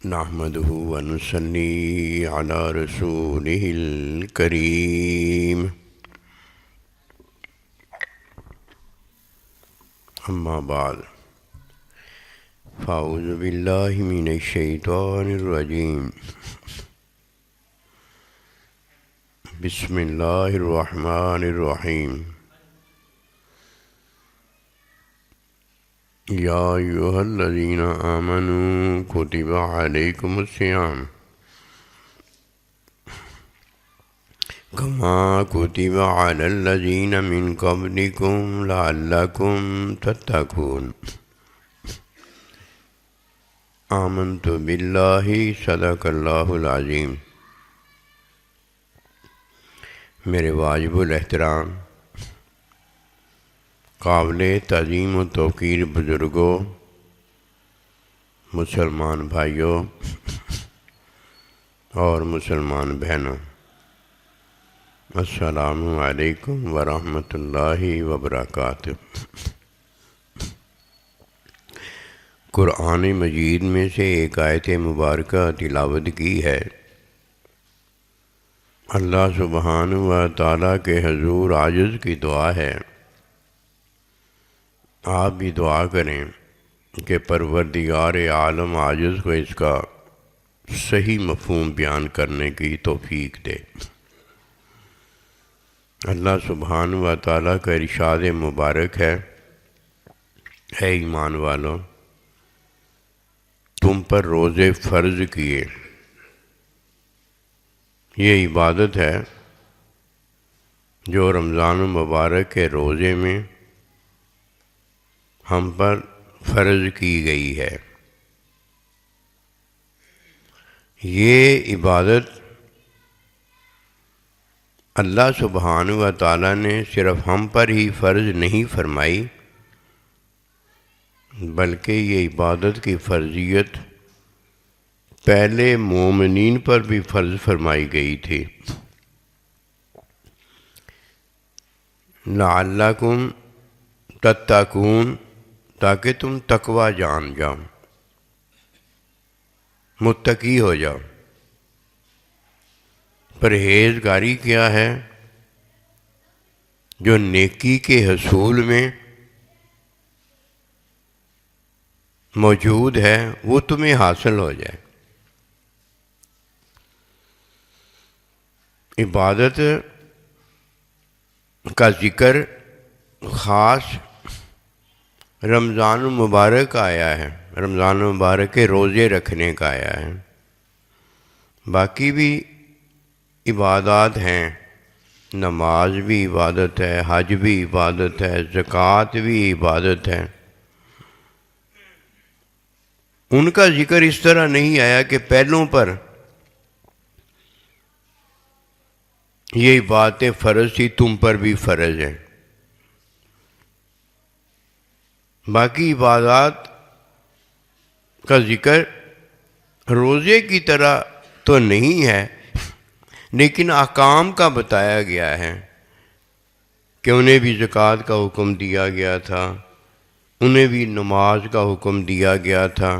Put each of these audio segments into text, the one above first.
نحمده ونصلي على رسوله الكريم أما بعد فأعوذ بالله من الشيطان الرجيم بسم الله الرحمن الرحيم يا أيها الذين آمنوا كتب عليكم الصيام كما كتب على الذين من قبلكم لعلكم تتقون آمنت بالله صدق اللہ العظیم۔ میرے واجب الاحترام قابل تعظیم و توقیر بزرگوں، مسلمان بھائیوں اور مسلمان بہنوں، السلام علیکم ورحمۃ اللہ وبرکاتہ۔ قرآن مجید میں سے ایک آیت مبارکہ تلاوت کی ہے۔ اللہ سبحانہ و تعالیٰ کے حضور عاجز کی دعا ہے، آپ بھی دعا کریں کہ پروردگار عالم عاجز کو اس کا صحیح مفہوم بیان کرنے کی توفیق دے۔ اللہ سبحانہ و تعالیٰ کا ارشاد مبارک ہے، اے ایمان والو، تم پر روزے فرض کیے۔ یہ عبادت ہے جو رمضان المبارک کے روزے میں ہم پر فرض کی گئی ہے۔ یہ عبادت اللہ سبحانہ و تعالیٰ نے صرف ہم پر ہی فرض نہیں فرمائی، بلکہ یہ عبادت کی فرضیت پہلے مومنین پر بھی فرض فرمائی گئی تھی۔ لعلکم تتقون، تاکہ تم تقوی جان جاؤ، متقی ہو جاؤ۔ پرہیزگاری کیا ہے؟ جو نیکی کے حصول میں موجود ہے وہ تمہیں حاصل ہو جائے۔ عبادت کا ذکر خاص رمضان المبارک آیا ہے، رمضان المبارک کے روزے رکھنے کا آیا ہے۔ باقی بھی عبادات ہیں، نماز بھی عبادت ہے، حج بھی عبادت ہے، زکوٰۃ بھی عبادت ہے۔ ان کا ذکر اس طرح نہیں آیا کہ پہلوں پر یہ باتیں فرض تھی، تم پر بھی فرض ہیں۔ باقی عبادات کا ذکر روزے کی طرح تو نہیں ہے، لیکن احکام کا بتایا گیا ہے کہ انہیں بھی زکوٰۃ کا حکم دیا گیا تھا، انہیں بھی نماز کا حکم دیا گیا تھا،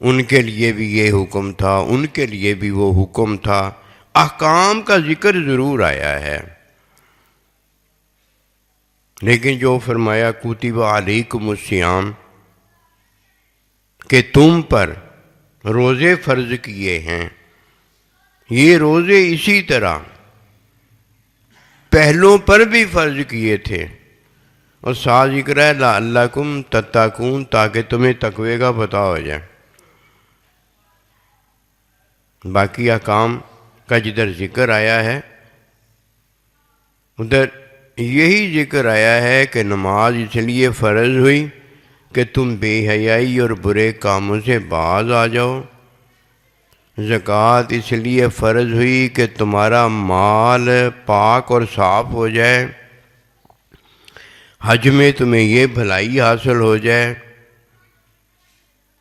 ان کے لیے بھی یہ حکم تھا، ان کے لیے بھی وہ حکم تھا۔ احکام کا ذکر ضرور آیا ہے، لیکن جو فرمایا کتب علیکم الصیام کہ تم پر روزے فرض کیے ہیں، یہ روزے اسی طرح پہلوں پر بھی فرض کیے تھے، اور ساتھ ذکر ہے لعلکم تتقون، تاکہ تمہیں تقوی کا پتہ ہو جائے۔ باقی احکام کا جدھر ذکر آیا ہے ادھر یہی ذکر آیا ہے کہ نماز اس لیے فرض ہوئی کہ تم بے حیائی اور برے کاموں سے باز آ جاؤ، زکوٰۃ اس لیے فرض ہوئی کہ تمہارا مال پاک اور صاف ہو جائے، حج میں تمہیں یہ بھلائی حاصل ہو جائے،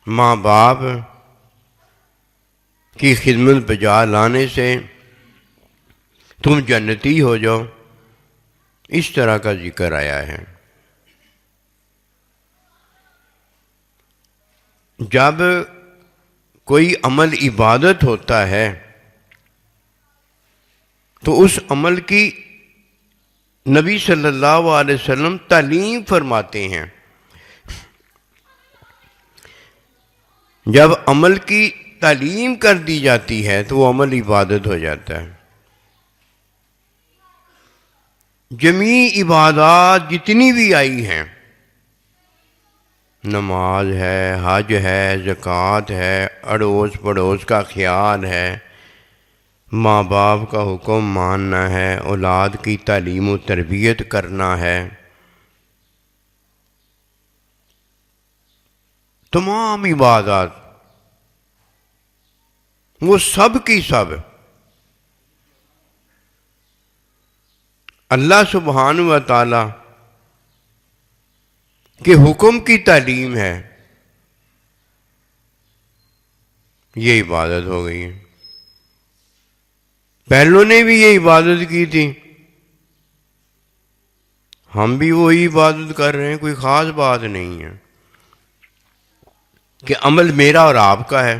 ماں باپ کی خدمت بجا لانے سے تم جنتی ہو جاؤ۔ اس طرح کا ذکر آیا ہے۔ جب کوئی عمل عبادت ہوتا ہے تو اس عمل کی نبی صلی اللہ علیہ وسلم تعلیم فرماتے ہیں. جب عمل کی تعلیم کر دی جاتی ہے تو وہ عمل عبادت ہو جاتا ہے. جمیع عبادات جتنی بھی آئی ہیں، نماز ہے، حج ہے، زکوٰۃ ہے، اڑوس پڑوس کا خیال ہے، ماں باپ کا حکم ماننا ہے، اولاد کی تعلیم و تربیت کرنا ہے، تمام عبادات وہ سب کی سب اللہ سبحانہ و تعالی کے حکم کی تعلیم ہے. یہ عبادت ہو گئی ہے. پہلوں نے بھی یہ عبادت کی تھی، ہم بھی وہی عبادت کر رہے ہیں. کوئی خاص بات نہیں ہے کہ عمل میرا اور آپ کا ہے.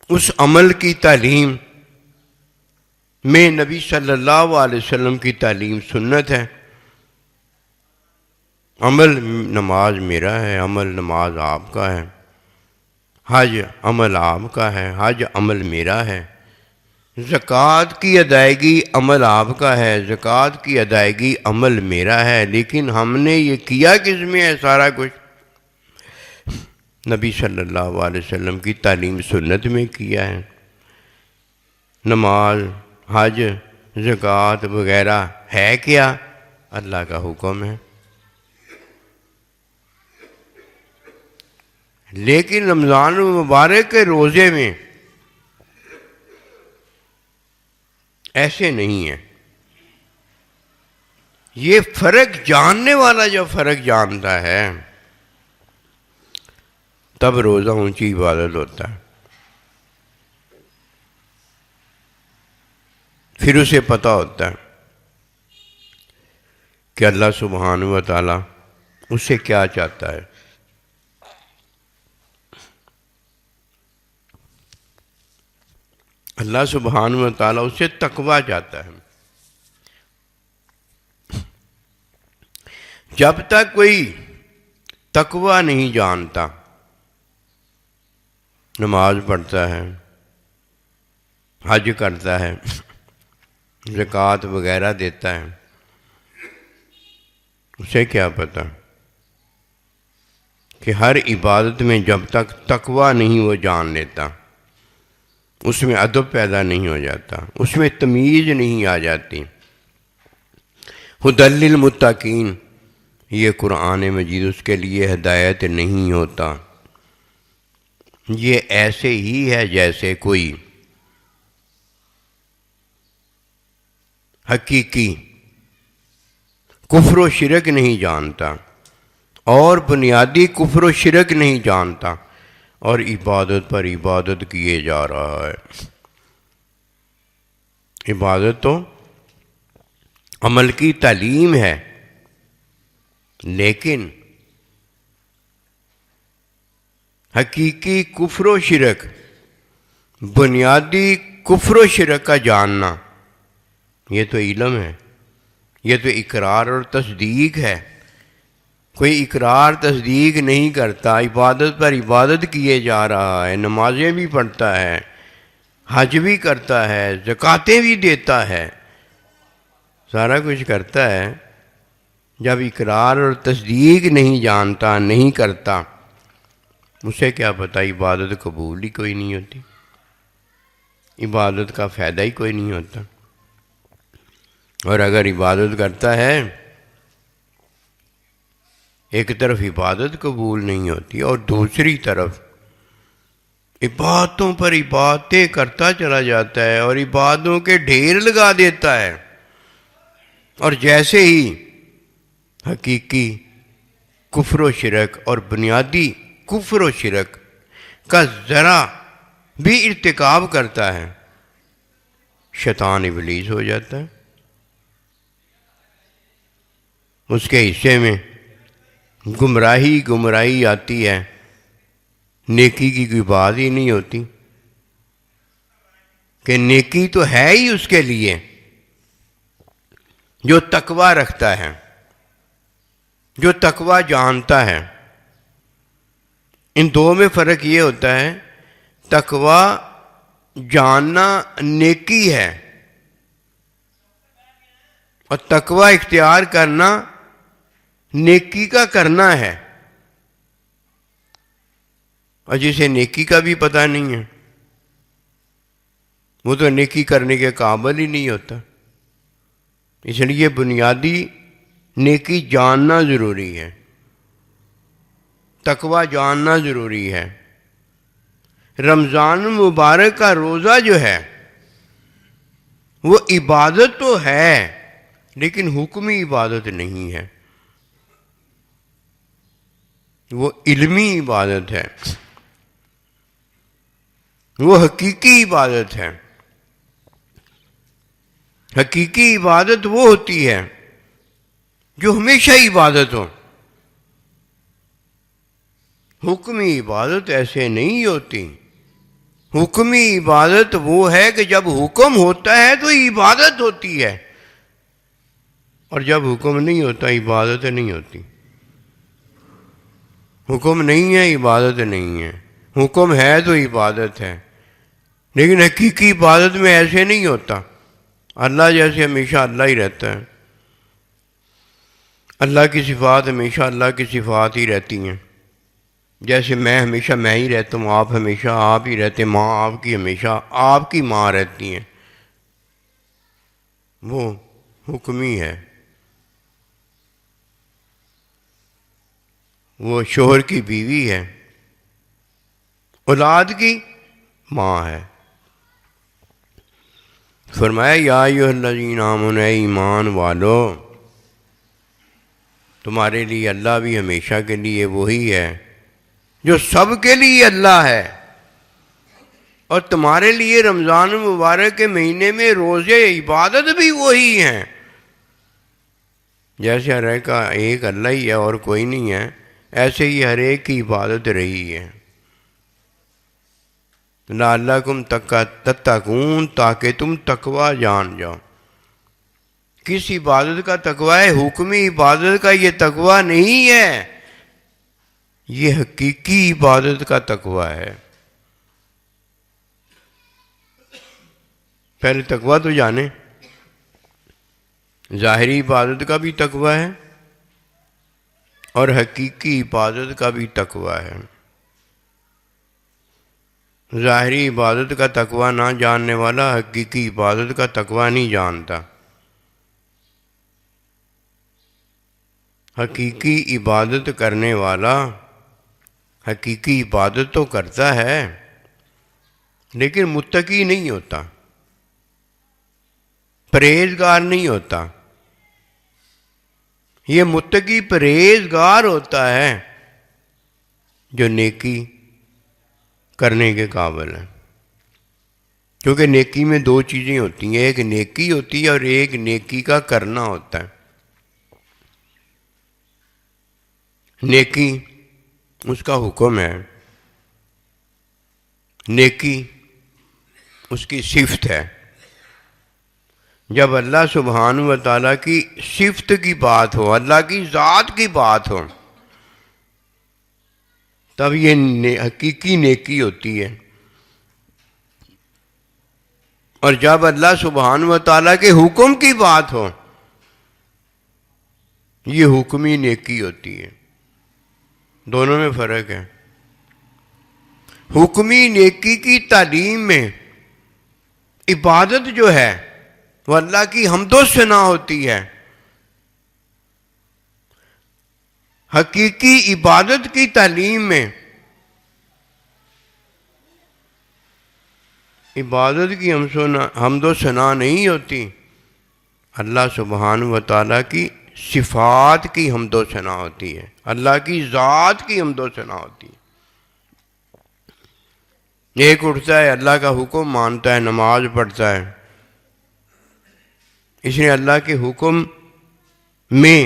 اس عمل کی تعلیم میں نبی صلی اللہ علیہ وسلم کی تعلیم سنت ہے. عمل نماز میرا ہے، عمل نماز آپ کا ہے. حج عمل آپ کا ہے، حج عمل میرا ہے. زکوٰۃ کی ادائیگی عمل آپ کا ہے، زکوٰۃ کی ادائیگی عمل میرا ہے. لیکن ہم نے یہ کیا کس میں ہے سارا کچھ؟ نبی صلی اللہ علیہ وسلم کی تعلیم سنت میں کیا ہے. نماز، حج، زکوٰۃ وغیرہ ہے کیا؟ اللہ کا حکم ہے. لیکن رمضان المبارک کے روزے میں ایسے نہیں ہے. یہ فرق جاننے والا جب فرق جانتا ہے تب روزہ اونچی عبادت ہوتا ہے. پھر اسے پتہ ہوتا ہے کہ اللہ سبحانہ و تعالیٰ اس سے کیا چاہتا ہے. اللہ سبحانہ و تعالیٰ اس سے تقویٰ چاہتا ہے. جب تک کوئی تقویٰ نہیں جانتا، نماز پڑھتا ہے، حج کرتا ہے، زکوٰۃ وغیرہ دیتا ہے، اسے کیا پتہ کہ ہر عبادت میں جب تک تقویٰ نہیں وہ جان لیتا، اس میں ادب پیدا نہیں ہو جاتا، اس میں تمیز نہیں آ جاتی. ھدی للمتقین، یہ قرآن مجید اس کے لیے ہدایت نہیں ہوتا. یہ ایسے ہی ہے جیسے کوئی حقیقی کفر و شرک نہیں جانتا اور بنیادی کفر و شرک نہیں جانتا اور عبادت پر عبادت کیے جا رہا ہے. عبادت تو عمل کی تعلیم ہے، لیکن حقیقی کفر و شرک، بنیادی کفر و شرک کا جاننا، یہ تو علم ہے، یہ تو اقرار اور تصدیق ہے. کوئی اقرار تصدیق نہیں کرتا، عبادت پر عبادت کیے جا رہا ہے، نمازیں بھی پڑھتا ہے، حج بھی کرتا ہے، زکوٰۃیں بھی دیتا ہے، سارا کچھ کرتا ہے. جب اقرار اور تصدیق نہیں جانتا، نہیں کرتا، اسے کیا پتہ عبادت قبول ہی کوئی نہیں ہوتی، عبادت کا فائدہ ہی کوئی نہیں ہوتا. اور اگر عبادت کرتا ہے، ایک طرف عبادت قبول نہیں ہوتی اور دوسری طرف عبادتوں پر عبادتیں کرتا چلا جاتا ہے اور عبادتوں کے ڈھیر لگا دیتا ہے، اور جیسے ہی حقیقی کفر و شرک اور بنیادی کفر و شرک کا ذرا بھی ارتکاب کرتا ہے، شیطان ابلیس ہو جاتا ہے. اس کے حصے میں گمراہی آتی ہے، نیکی کی کوئی بات ہی نہیں ہوتی کہ نیکی تو ہے ہی اس کے لیے جو تقوی رکھتا ہے، جو تقوی جانتا ہے۔ ان دو میں فرق یہ ہوتا ہے، تقوی جاننا نیکی ہے اور تقوی اختیار کرنا نیکی کا کرنا ہے۔ اور جسے نیکی کا بھی پتہ نہیں ہے وہ تو نیکی کرنے کے قابل ہی نہیں ہوتا۔ اس لیے بنیادی نیکی جاننا ضروری ہے، تقوی جاننا ضروری ہے۔ رمضان مبارک کا روزہ جو ہے وہ عبادت تو ہے لیکن حکمی عبادت نہیں ہے، وہ علمی عبادت ہے، وہ حقیقی عبادت ہے۔ حقیقی عبادت وہ ہوتی ہے جو ہمیشہ عبادت ہو، حکمی عبادت ایسے نہیں ہوتی۔ حکمی عبادت وہ ہے کہ جب حکم ہوتا ہے تو عبادت ہوتی ہے، اور جب حکم نہیں ہوتا عبادت نہیں ہوتی۔ حکم نہیں ہے عبادت نہیں ہے، حکم ہے تو عبادت ہے، لیکن حقیقی عبادت میں ایسے نہیں ہوتا۔ اللہ جیسے ہمیشہ اللہ ہی رہتا ہے، اللہ کی صفات ہمیشہ اللہ کی صفات ہی رہتی ہیں۔ جیسے میں ہمیشہ میں ہی رہتا ہوں، آپ ہمیشہ آپ ہی رہتے، ماں آپ کی ہمیشہ آپ کی ماں رہتی ہیں، وہ حکمی ہے۔ وہ شوہر کی بیوی ہے، اولاد کی ماں ہے۔ فرمایا یا ایھا الذین آمنوا، اے ایمان والو، تمہارے لیے اللہ بھی ہمیشہ کے لیے وہی ہے جو سب کے لیے اللہ ہے، اور تمہارے لیے رمضان مبارک کے مہینے میں روزے عبادت بھی وہی ہیں۔ جیسے ہر ایک کا ایک اللہ ہی ہے اور کوئی نہیں ہے، ایسے ہی ہر ایک کی عبادت رہی ہے۔ لعلکم تتقون، تاکہ تم تقوی جان جاؤ۔ کس عبادت کا تقوی ہے؟ حکمی عبادت کا یہ تقوی نہیں ہے، یہ حقیقی عبادت کا تقوی ہے۔ پہلے تقوی تو جانے، ظاہری عبادت کا بھی تقوی ہے اور حقیقی عبادت کا بھی تقوی ہے۔ ظاہری عبادت کا تقوی نہ جاننے والا حقیقی عبادت کا تقوی نہیں جانتا۔ حقیقی عبادت کرنے والا حقیقی عبادت تو کرتا ہے لیکن متقی نہیں ہوتا، پرہیزگار نہیں ہوتا۔ یہ متقی پرہیزگار ہوتا ہے جو نیکی کرنے کے قابل ہے، کیونکہ نیکی میں دو چیزیں ہوتی ہیں، ایک نیکی ہوتی ہے اور ایک نیکی کا کرنا ہوتا ہے۔ نیکی اس کا حکم ہے، نیکی اس کی صفت ہے۔ جب اللہ سبحانہ و تعالیٰ کی صفت کی بات ہو، اللہ کی ذات کی بات ہو، تب یہ حقیقی نیکی ہوتی ہے۔ اور جب اللہ سبحانہ و تعالیٰ کے حکم کی بات ہو، یہ حکمی نیکی ہوتی ہے۔ دونوں میں فرق ہے۔ حکمی نیکی کی تعلیم میں عبادت جو ہے وہ اللہ کی حمد و ثنا ہوتی ہے۔ حقیقی عبادت کی تعلیم میں عبادت کی حمد و ثنا نہیں ہوتی، اللہ سبحانہ و تعالیٰ کی صفات کی حمد و ثنا ہوتی ہے، اللہ کی ذات کی حمد و ثنا ہوتی ہے۔ ایک اٹھتا ہے اللہ کا حکم مانتا ہے، نماز پڑھتا ہے، اس نے اللہ کے حکم میں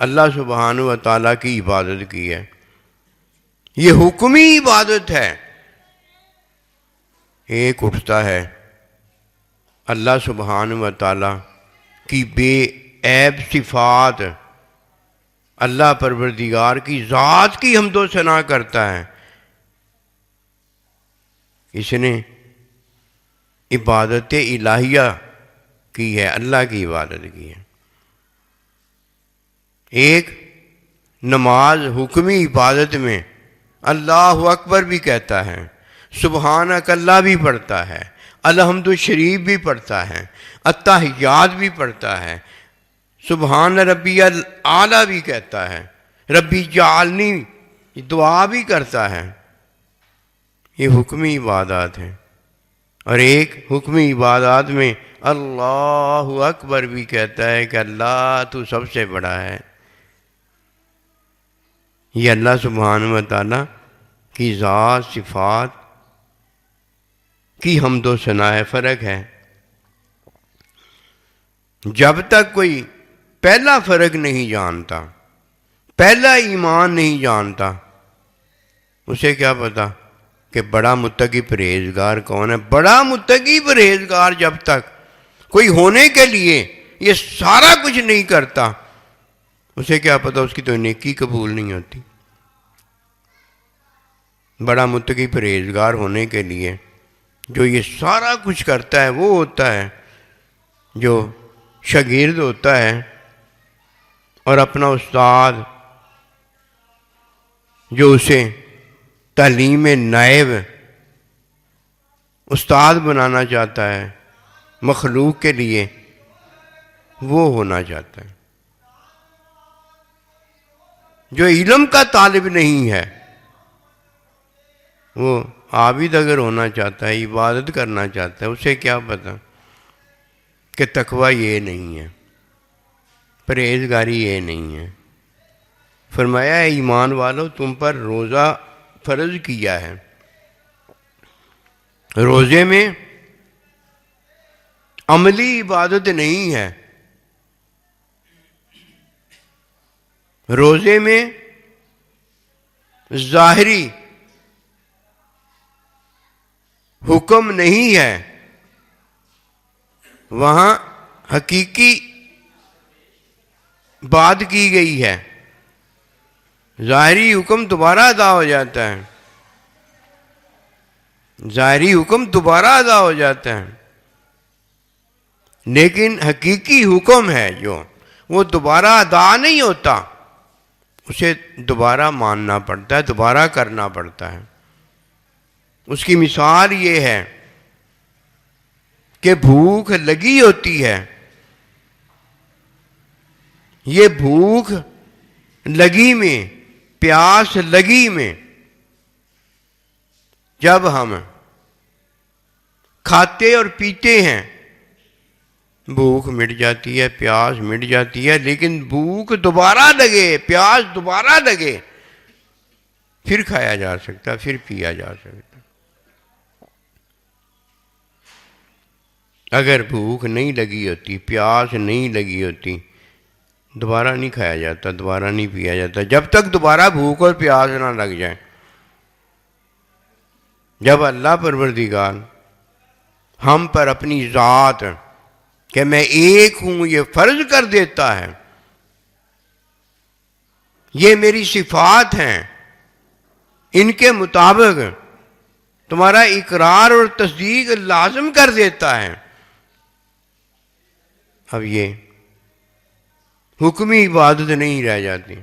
اللہ سبحانہ و تعالیٰ کی عبادت کی ہے، یہ حکمی عبادت ہے۔ ایک اٹھتا ہے اللہ سبحانہ و تعالیٰ کی بے عیب صفات، اللہ پروردگار کی ذات کی حمد و ثنا کرتا ہے، اس نے عبادت الہیہ کی ہے، اللہ کی عبادت کی ہے۔ ایک نماز حکمی عبادت میں اللہ اکبر بھی کہتا ہے، سبحانک اللہ بھی پڑھتا ہے، الحمد شریف بھی پڑھتا ہے، التحیات بھی پڑھتا ہے، سبحان ربی الاعلیٰ بھی کہتا ہے، ربی جعلنی دعا بھی کرتا ہے۔ یہ حکمی عبادات ہیں۔ اور ایک حکمی عبادات میں اللہ اکبر بھی کہتا ہے کہ اللہ تو سب سے بڑا ہے۔ یہ اللہ سبحانہ و تعالیٰ کی ذات صفات کی حمد و ثنا ہے، فرق ہے۔ جب تک کوئی پہلا فرق نہیں جانتا، پہلا ایمان نہیں جانتا، اسے کیا پتا کہ بڑا متقی پرہیزگار کون ہے؟ بڑا متقی پرہیزگار جب تک کوئی ہونے کے لیے یہ سارا کچھ نہیں کرتا، اسے کیا پتا اس کی تو نیکی قبول نہیں ہوتی۔ بڑا متقی پرہیزگار ہونے کے لیے جو یہ سارا کچھ کرتا ہے وہ ہوتا ہے جو شاگرد ہوتا ہے اور اپنا استاد جو اسے تعلیم نائب استاد بنانا چاہتا ہے مخلوق کے لیے، وہ ہونا چاہتا ہے۔ جو علم کا طالب نہیں ہے وہ عابد اگر ہونا چاہتا ہے، عبادت کرنا چاہتا ہے، اسے کیا پتا کہ تقوی یہ نہیں ہے، پرہیزگاری یہ نہیں ہے۔ فرمایا ہے ایمان والو تم پر روزہ فرض کیا ہے، روزے میں عملی عبادت نہیں ہے، روزے میں ظاہری حکم نہیں ہے، وہاں حقیقی بات کی گئی ہے، ظاہری حکم دوبارہ ادا ہو جاتا ہے، ظاہری حکم دوبارہ ادا ہو جاتا ہے، لیکن حقیقی حکم ہے جو وہ دوبارہ ادا نہیں ہوتا، اسے دوبارہ ماننا پڑتا ہے، دوبارہ کرنا پڑتا ہے۔ اس کی مثال یہ ہے کہ بھوک لگی ہوتی ہے، یہ بھوک لگی میں، پیاس لگی میں جب ہم کھاتے اور پیتے ہیں بھوک مٹ جاتی ہے، پیاس مٹ جاتی ہے، لیکن بھوک دوبارہ لگے، پیاس دوبارہ لگے، پھر کھایا جا سکتا، پھر پیا جا سکتا۔ اگر بھوک نہیں لگی ہوتی، پیاس نہیں لگی ہوتی، دوبارہ نہیں کھایا جاتا، دوبارہ نہیں پیا جاتا، جب تک دوبارہ بھوک اور پیاس نہ لگ جائے۔ جب اللہ پروردگار ہم پر اپنی ذات کہ میں ایک ہوں یہ فرض کر دیتا ہے، یہ میری صفات ہیں، ان کے مطابق تمہارا اقرار اور تصدیق لازم کر دیتا ہے، اب یہ حکمی عبادت نہیں رہ جاتی،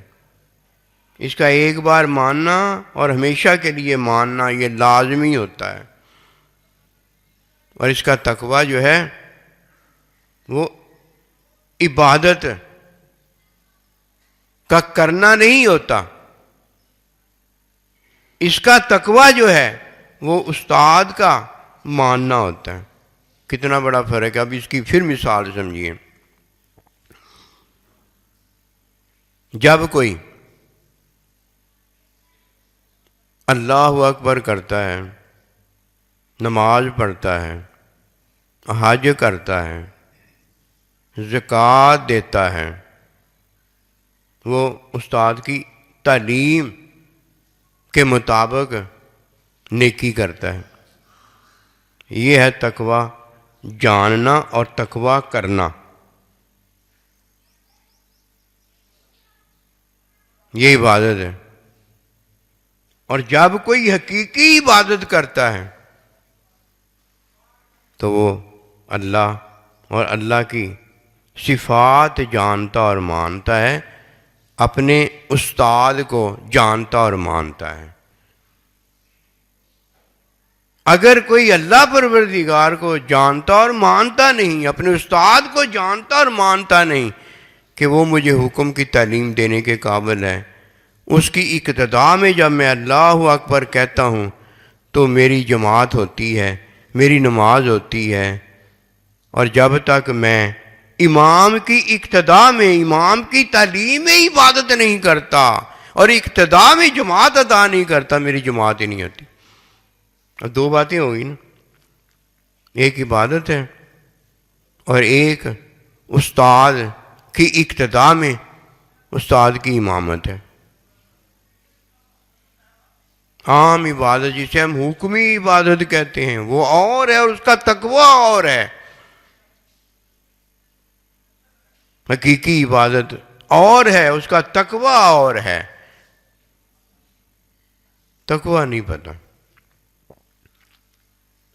اس کا ایک بار ماننا اور ہمیشہ کے لیے ماننا یہ لازمی ہوتا ہے۔ اور اس کا تقوی جو ہے وہ عبادت کا کرنا نہیں ہوتا، اس کا تقوی جو ہے وہ استاد کا ماننا ہوتا ہے۔ کتنا بڑا فرق ہے، اب اس کی پھر مثال سمجھیے۔ جب کوئی اللہ اکبر کرتا ہے، نماز پڑھتا ہے، حج کرتا ہے، زکوٰۃ دیتا ہے، وہ استاد کی تعلیم کے مطابق نیکی کرتا ہے۔ یہ ہے تقویٰ جاننا اور تقویٰ کرنا، یہ عبادت ہے۔ اور جب کوئی حقیقی عبادت کرتا ہے تو وہ اللہ اور اللہ کی صفات جانتا اور مانتا ہے، اپنے استاد کو جانتا اور مانتا ہے۔ اگر کوئی اللہ پروردگار کو جانتا اور مانتا نہیں، اپنے استاد کو جانتا اور مانتا نہیں کہ وہ مجھے حکم کی تعلیم دینے کے قابل ہے، اس کی اقتداء میں جب میں اللہ اکبر کہتا ہوں تو میری جماعت ہوتی ہے، میری نماز ہوتی ہے، اور جب تک میں امام کی اقتداء میں، امام کی تعلیم میں عبادت نہیں کرتا اور اقتداء میں جماعت ادا نہیں کرتا، میری جماعت ہی نہیں ہوتی۔ اب دو باتیں ہوئی نا، ایک عبادت ہے اور ایک استاد کی اقتداء میں استاد کی امامت ہے۔ عام عبادت جسے ہم حکمی عبادت کہتے ہیں وہ اور ہے، اور اس کا تقویٰ اور ہے۔ حقیقی عبادت اور ہے، اس کا تقویٰ اور ہے۔ تقویٰ نہیں پتہ،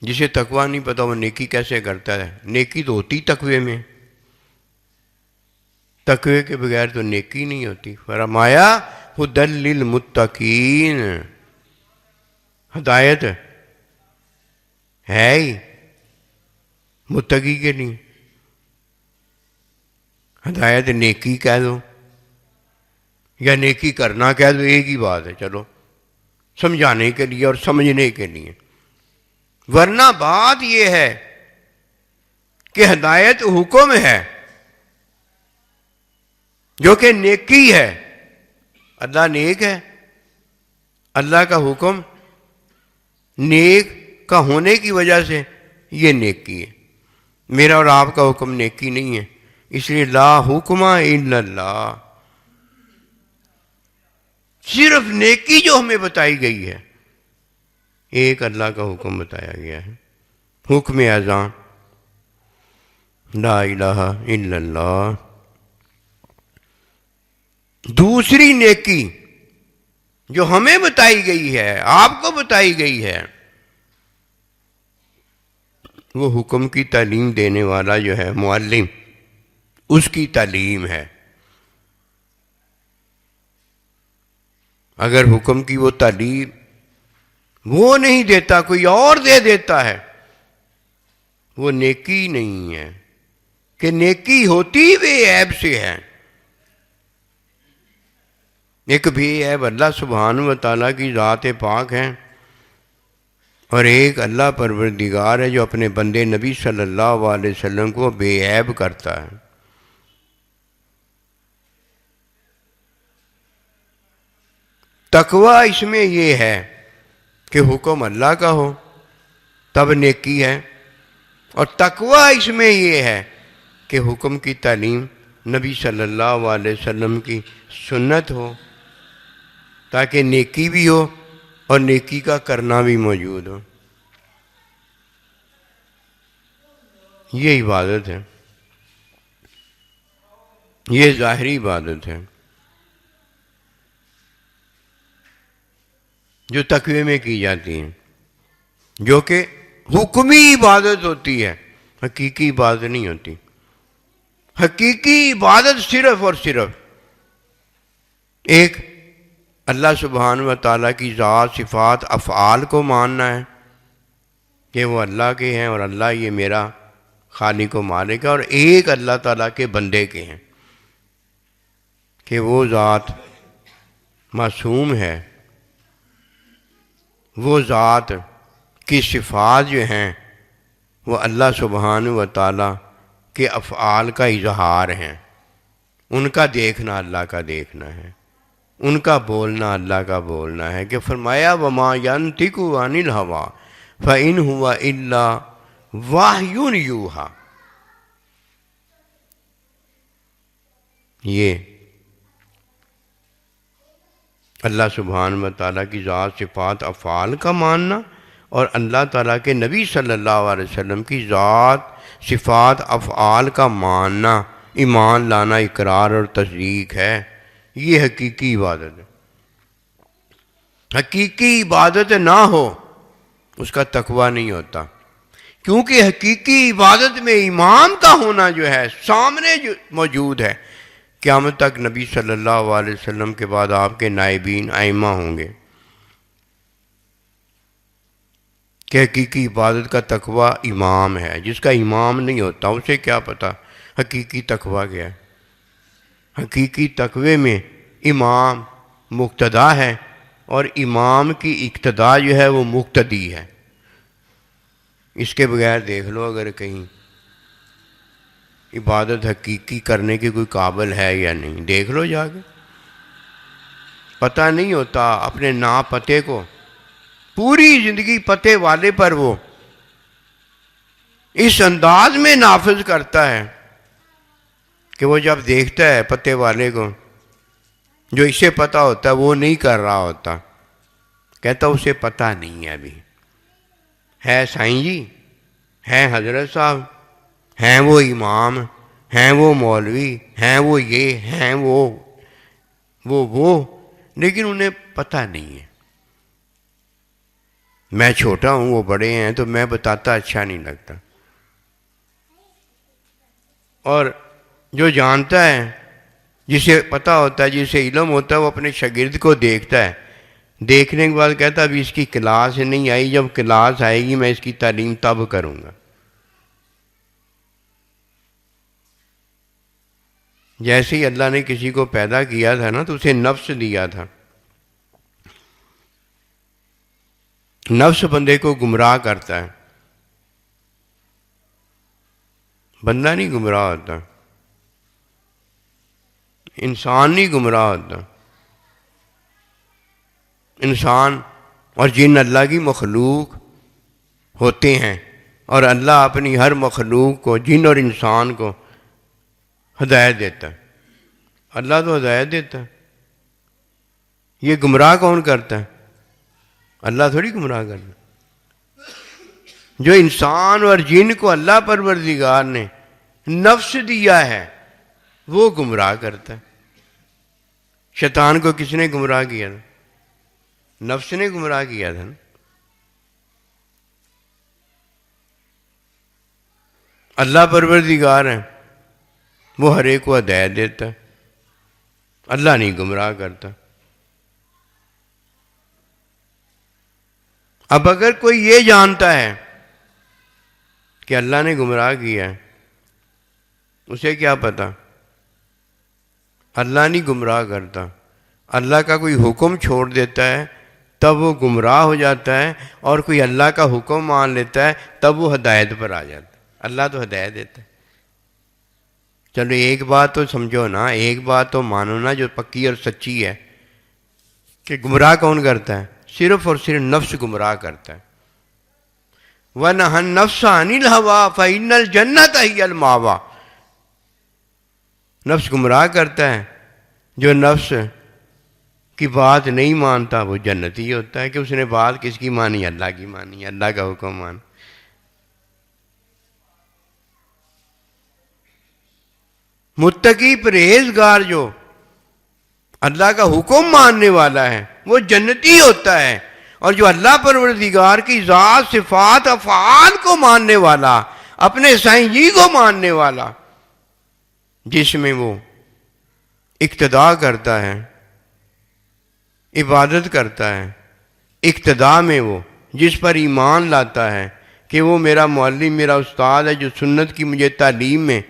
جسے تقویٰ نہیں پتہ وہ نیکی کیسے کرتا ہے؟ نیکی تو ہوتی تقوی میں، تقوی کے بغیر تو نیکی نہیں ہوتی۔ فرمایا ھدی للمتقین، ہدایت ہے ہی متقی کے لیے۔ ہدایت نیکی کہہ دو یا نیکی کرنا کہہ دو، ایک ہی بات ہے، چلو سمجھانے کے لیے اور سمجھنے کے لیے۔ ورنہ بات یہ ہے کہ ہدایت حکم ہے جو کہ نیکی ہے۔ اللہ نیک ہے، اللہ کا حکم نیک کا ہونے کی وجہ سے یہ نیکی ہے۔ میرا اور آپ کا حکم نیکی نہیں ہے، اس لیے لا حکم الا اللہ، صرف نیکی جو ہمیں بتائی گئی ہے ایک اللہ کا حکم بتایا گیا ہے، حکم اذان لا الہ الا اللہ۔ دوسری نیکی جو ہمیں بتائی گئی ہے، آپ کو بتائی گئی ہے، وہ حکم کی تعلیم دینے والا جو ہے معلم، اس کی تعلیم ہے۔ اگر حکم کی وہ تعلیم وہ نہیں دیتا، کوئی اور دے دیتا ہے، وہ نیکی نہیں ہے، کہ نیکی ہوتی بے عیب سے ہے۔ ایک بے عیب اللہ سبحانہ و تعالیٰ کی ذات پاک ہے، اور ایک اللہ پروردگار ہے جو اپنے بندے نبی صلی اللہ علیہ وسلم کو بے عیب کرتا ہے۔ تقویٰ اس میں یہ ہے کہ حکم اللہ کا ہو تب نیکی ہے، اور تقویٰ اس میں یہ ہے کہ حکم کی تعلیم نبی صلی اللہ علیہ وسلم کی سنت ہو، تاکہ نیکی بھی ہو اور نیکی کا کرنا بھی موجود ہو۔ یہ عبادت ہے، یہ ظاہری عبادت ہے جو تقوی میں کی جاتی ہے، جو کہ حکمی عبادت ہوتی ہے، حقیقی عبادت نہیں ہوتی۔ حقیقی عبادت صرف اور صرف ایک اللہ سبحانہ و تعالیٰ کی ذات، صفات، افعال کو ماننا ہے کہ وہ اللہ کے ہیں اور اللہ یہ میرا خالق و مالک ہے، اور ایک اللہ تعالیٰ کے بندے کے ہیں کہ وہ ذات معصوم ہے، وہ ذات کی صفات جو ہیں وہ اللہ سبحانہ و تعالیٰ کے افعال کا اظہار ہیں، ان کا دیکھنا اللہ کا دیکھنا ہے، ان کا بولنا اللہ کا بولنا ہے۔ کہ فرمایا وَمَا يَنْطِقُ عَنِ الْهَوَىٰ فَإِنْ هُوَ إِلَّا وَحْيٌ يُوحَىٰ۔ یہ اللہ سبحانہ و تعالیٰ کی ذات صفات افعال کا ماننا، اور اللہ تعالیٰ کے نبی صلی اللہ علیہ وسلم کی ذات صفات افعال کا ماننا، ایمان لانا، اقرار اور تصدیق ہے۔ یہ حقیقی عبادت ہے۔ حقیقی عبادت نہ ہو اس کا تقویٰ نہیں ہوتا، کیونکہ حقیقی عبادت میں امام کا ہونا جو ہے سامنے جو موجود ہے۔ قیامت تک نبی صلی اللہ علیہ وسلم کے بعد آپ کے نائبین ائمہ ہوں گے کہ حقیقی عبادت کا تقویٰ امام ہے۔ جس کا امام نہیں ہوتا اسے کیا پتہ حقیقی تقویٰ کیا ہے۔ حقیقی تقوی میں امام مقتدا ہے، اور امام کی اقتدا جو ہے وہ مقتدی ہے۔ اس کے بغیر دیکھ لو اگر کہیں عبادت حقیقی کرنے کے کوئی قابل ہے یا نہیں، دیکھ لو جا کے۔ پتہ نہیں ہوتا اپنے نا پتے کو، پوری زندگی پتے والے پر وہ اس انداز میں نافذ کرتا ہے کہ وہ جب دیکھتا ہے پتے والے کو جو اسے پتہ ہوتا ہے وہ نہیں کر رہا ہوتا، کہتا اسے پتہ نہیں ہے ابھی، ہے سائیں جی، ہیں حضرت صاحب، ہیں وہ امام، ہیں وہ مولوی، ہیں وہ یہ، ہیں وہ لیکن انہیں پتہ نہیں ہے۔ میں چھوٹا ہوں وہ بڑے ہیں تو میں بتاتا اچھا نہیں لگتا، اور جو جانتا ہے، جسے پتہ ہوتا ہے، جسے علم ہوتا ہے، وہ اپنے شاگرد کو دیکھتا ہے، دیکھنے کے بعد کہتا ابھی اس کی کلاس نہیں آئی، جب کلاس آئے گی میں اس کی تعلیم تب کروں گا۔ جیسے ہی اللہ نے کسی کو پیدا کیا تھا نا تو اسے نفس دیا تھا۔ نفس بندے کو گمراہ کرتا ہے، بندہ نہیں گمراہ ہوتا، انسان نہیں گمراہ ہوتا۔ انسان اور جن اللہ کی مخلوق ہوتے ہیں، اور اللہ اپنی ہر مخلوق کو، جن اور انسان کو ہدایت دیتا ہے۔ اللہ تو ہدایت دیتا ہے، یہ گمراہ کون کرتا ہے؟ اللہ تھوڑی گمراہ کرتا ہے۔ جو انسان اور جن کو اللہ پروردگار نے نفس دیا ہے وہ گمراہ کرتا ہے۔ شیطان کو کس نے گمراہ کیا تھا؟ نفس نے گمراہ کیا تھا نا۔ اللہ پروردگار ہے، وہ ہر ایک کو ہدایت دیتا ہے، اللہ نہیں گمراہ کرتا۔ اب اگر کوئی یہ جانتا ہے کہ اللہ نے گمراہ کیا ہے، اسے کیا پتا؟ اللہ نہیں گمراہ کرتا، اللہ کا کوئی حکم چھوڑ دیتا ہے تب وہ گمراہ ہو جاتا ہے، اور کوئی اللہ کا حکم مان لیتا ہے تب وہ ہدایت پر آ جاتا ہے۔ اللہ تو ہدایت دیتا ہے۔ چلو ایک بات تو سمجھو نا، ایک بات تو مانو نا جو پکی اور سچی ہے، کہ گمراہ کون کرتا ہے؟ صرف اور صرف نفس گمراہ کرتا ہے۔ وَنَهَا النَّفْسَ عَنِ الْهَوَىٰ فَإِنَّ الْجَنَّةَ هِيَ الْمَأْوَىٰ۔ نفس گمراہ کرتا ہے، جو نفس کی بات نہیں مانتا وہ جنتی ہوتا ہے، کہ اس نے بات کس کی مانی؟ اللہ کی مانی، اللہ کا حکم مان۔ متقی پرہیزگار جو اللہ کا حکم ماننے والا ہے وہ جنتی ہوتا ہے، اور جو اللہ پروردگار کی ذات صفات افعال کو ماننے والا، اپنے سائیں جی کو ماننے والا، جس میں وہ اقتدا کرتا ہے، عبادت کرتا ہے، اقتدا میں وہ جس پر ایمان لاتا ہے کہ وہ میرا معلم، میرا استاد ہے، جو سنت کی مجھے تعلیم میں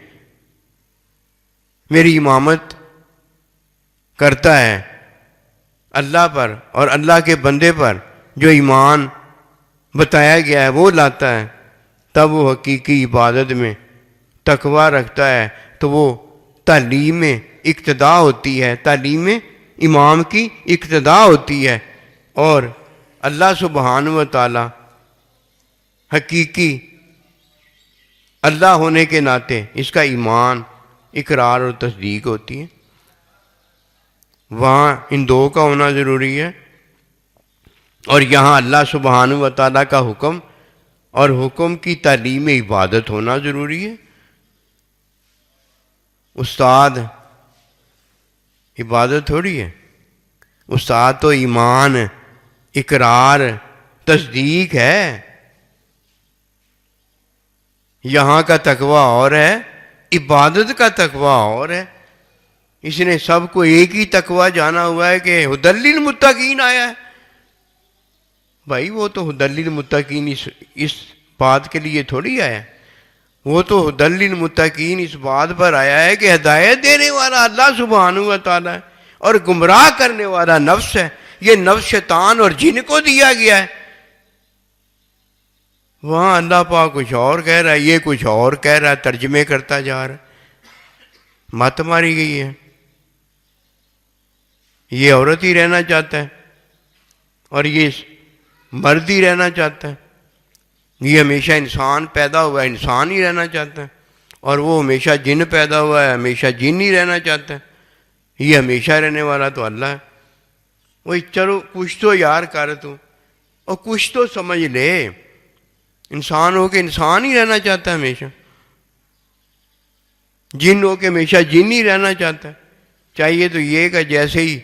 میری امامت کرتا ہے، اللہ پر اور اللہ کے بندے پر جو ایمان بتایا گیا ہے وہ لاتا ہے، تب وہ حقیقی عبادت میں تقویٰ رکھتا ہے۔ تو وہ تعلیم میں اقتدا ہوتی ہے، تعلیم میں امام کی اقتدا ہوتی ہے، اور اللہ سبحانہ و تعالی حقیقی اللہ ہونے کے ناطے اس کا ایمان، اقرار اور تصدیق ہوتی ہے۔ وہاں ان دو کا ہونا ضروری ہے، اور یہاں اللہ سبحانہ و تعالیٰ کا حکم اور حکم کی تعلیم عبادت ہونا ضروری ہے۔ استاد عبادت تھوڑی ہے، استاد تو ایمان، اقرار، تصدیق ہے۔ یہاں کا تقویٰ اور ہے، عبادت کا تقویٰ اور ہے۔ اس نے سب کو ایک ہی تقویٰ جانا ہوا ہے کہ ھدی للمتقین آیا ہے۔ بھائی وہ تو ھدی للمتقین اس بات کے لیے تھوڑی آیا ہے، وہ تو ھدی للمتقین اس بات پر آیا ہے کہ ہدایت دینے والا اللہ سبحانہ و تعالیٰ ہے اور گمراہ کرنے والا نفس ہے۔ یہ نفس شیطان اور جن کو دیا گیا ہے۔ وہاں اللہ پاک کچھ اور کہہ رہا ہے، یہ کچھ اور کہہ رہا ہے، ترجمے کرتا جا رہا ہے، مت ماری گئی ہے۔ یہ عورت ہی رہنا چاہتا ہے اور یہ مرد ہی رہنا چاہتا ہے۔ یہ ہمیشہ انسان پیدا ہوا ہے، انسان ہی رہنا چاہتا ہے، اور وہ ہمیشہ جن پیدا ہوا ہے، ہمیشہ جن ہی رہنا چاہتا ہے۔ یہ ہمیشہ رہنے والا تو اللہ ہے۔ وہی چلو کچھ تو یار کر تو، اور کچھ تو سمجھ لے، انسان ہو کے انسان ہی رہنا چاہتا ہے ہمیشہ، جن ہو کے ہمیشہ جن ہی رہنا چاہتا ہے۔ چاہیے تو یہ کہ جیسے ہی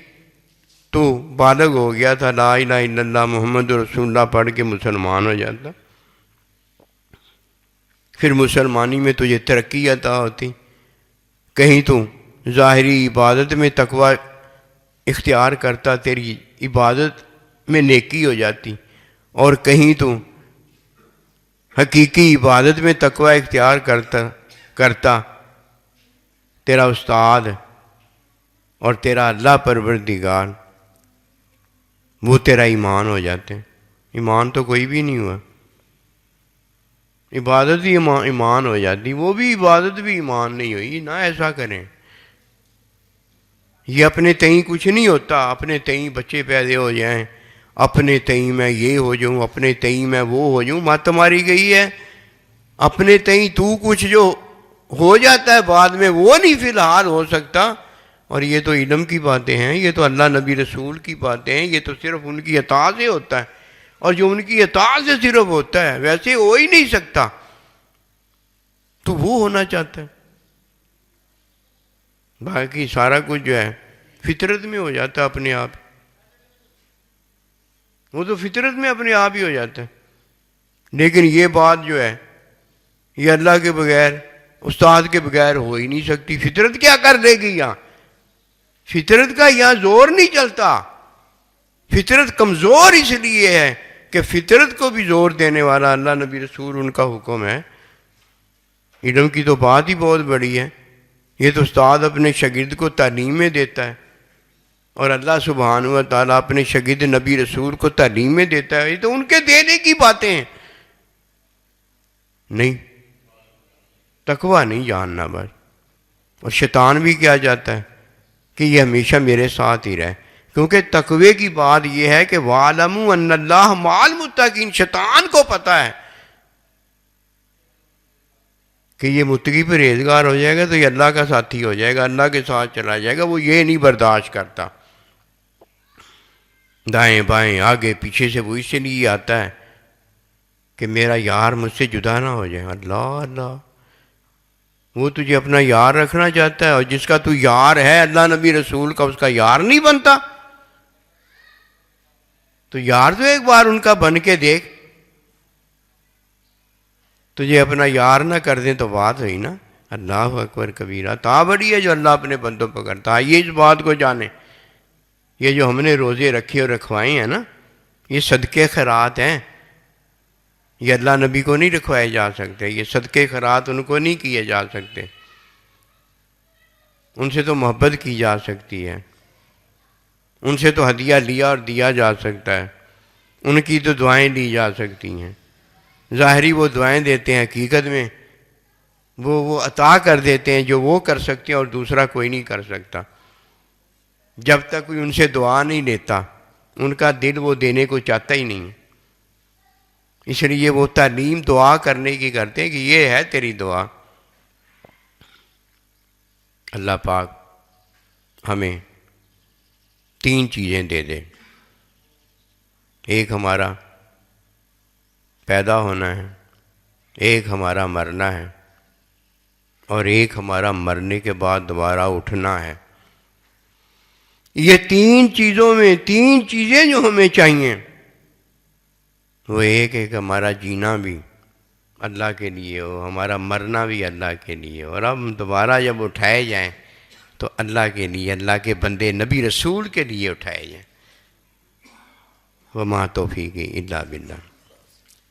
تو بالغ ہو گیا تھا، لا الہ الا اللہ محمد رسول اللہ پڑھ کے مسلمان ہو جاتا، پھر مسلمانی میں تجھے ترقی عطا ہوتی، کہیں تو ظاہری عبادت میں تقوی اختیار کرتا، تیری عبادت میں نیکی ہو جاتی، اور کہیں تو حقیقی عبادت میں تقوی اختیار کرتا تیرا استاد اور تیرا اللہ پروردگار، وہ تیرا ایمان ہو جاتے ہیں۔ ایمان تو کوئی بھی نہیں ہوا، عبادت ہی ایمان ہو جاتی، وہ بھی عبادت بھی ایمان نہیں ہوئی۔ نہ ایسا کریں، یہ اپنے تئیں کچھ نہیں ہوتا۔ اپنے تئیں بچے پیدا ہو جائیں، اپنے تئیں میں یہ ہو جاؤں، اپنے تئیں میں وہ ہو جاؤں، مت ماری گئی ہے۔ اپنے تئیں تو کچھ جو ہو جاتا ہے بعد میں، وہ نہیں فی الحال ہو سکتا۔ اور یہ تو علم کی باتیں ہیں، یہ تو اللہ نبی رسول کی باتیں ہیں، یہ تو صرف ان کی عطا سے ہوتا ہے، اور جو ان کی عطا سے صرف ہوتا ہے ویسے ہو ہی نہیں سکتا، تو وہ ہونا چاہتا ہے۔ باقی سارا کچھ جو ہے فطرت میں ہو جاتا ہے اپنے آپ، وہ تو فطرت میں اپنے آپ ہی ہو جاتا ہے۔ لیکن یہ بات جو ہے یہ اللہ کے بغیر، استاد کے بغیر ہو ہی نہیں سکتی۔ فطرت کیا کر دے گی یہاں؟ فطرت کا یہاں زور نہیں چلتا۔ فطرت کمزور اس لیے ہے کہ فطرت کو بھی زور دینے والا اللہ نبی رسول ان کا حکم ہے۔ علم کی تو بات ہی بہت بڑی ہے، یہ تو استاد اپنے شاگرد کو تعلیمیں دیتا ہے، اور اللہ سبحانہ و تعالیٰ اپنے شاگرد نبی رسول کو تعلیمیں دیتا ہے۔ یہ تو ان کے دینے کی باتیں ہیں، نہیں تقویٰ نہیں جاننا بس۔ اور شیطان بھی کیا جاتا ہے کہ یہ ہمیشہ میرے ساتھ ہی رہے، کیونکہ تقوی کی بات یہ ہے کہ وَاعْلَمُوا أَنَّ اللَّهَ مَعَ الْمُتَّقِينَ۔ شیطان کو پتہ ہے کہ یہ متقی پرہیزگار ہو جائے گا تو یہ اللہ کا ساتھی ہو جائے گا، اللہ کے ساتھ چلا جائے گا، وہ یہ نہیں برداشت کرتا۔ دائیں بائیں آگے پیچھے سے وہ اس سے لیے آتا ہے کہ میرا یار مجھ سے جدا نہ ہو جائے۔ اللہ اللہ، وہ تجھے اپنا یار رکھنا چاہتا ہے، اور جس کا تو یار ہے اللہ نبی رسول کا، اس کا یار نہیں بنتا۔ تو یار تو ایک بار ان کا بن کے دیکھ، تجھے اپنا یار نہ کر دیں تو بات ہوئی نا۔ اللہ اکبر کبیرہ، تا بڑی ہے جو اللہ اپنے بندوں پہ کرتا ہے۔ یہ اس بات کو جانیں، یہ جو ہم نے روزے رکھے اور رکھوائے ہیں نا، یہ صدقے خیرات ہیں، یہ اللہ نبی کو نہیں رکھوائے جا سکتے، یہ صدقے خیرات ان کو نہیں کیے جا سکتے۔ ان سے تو محبت کی جا سکتی ہے، ان سے تو ہدیہ لیا اور دیا جا سکتا ہے، ان کی تو دعائیں لی جا سکتی ہیں۔ ظاہری وہ دعائیں دیتے ہیں، حقیقت میں وہ عطا کر دیتے ہیں جو وہ کر سکتے ہیں اور دوسرا کوئی نہیں کر سکتا۔ جب تک کوئی ان سے دعا نہیں لیتا، ان کا دل وہ دینے کو چاہتا ہی نہیں، اس لیے وہ تعلیم دعا کرنے کی کرتے ہیں کہ یہ ہے تیری دعا۔ اللہ پاک ہمیں تین چیزیں دے دے. ایک ہمارا پیدا ہونا ہے، ایک ہمارا مرنا ہے، اور ایک ہمارا مرنے کے بعد دوبارہ اٹھنا ہے. یہ تین چیزوں میں تین چیزیں جو ہمیں چاہیے، وہ ایک ایک ہمارا جینا بھی اللہ کے لیے ہو، ہمارا مرنا بھی اللہ کے لیے، اور ہم دوبارہ جب اٹھائے جائیں تو اللہ کے لیے، اللہ کے بندے نبی رسول کے لیے اٹھائے جائیں. وما توفیقی الا باللہ.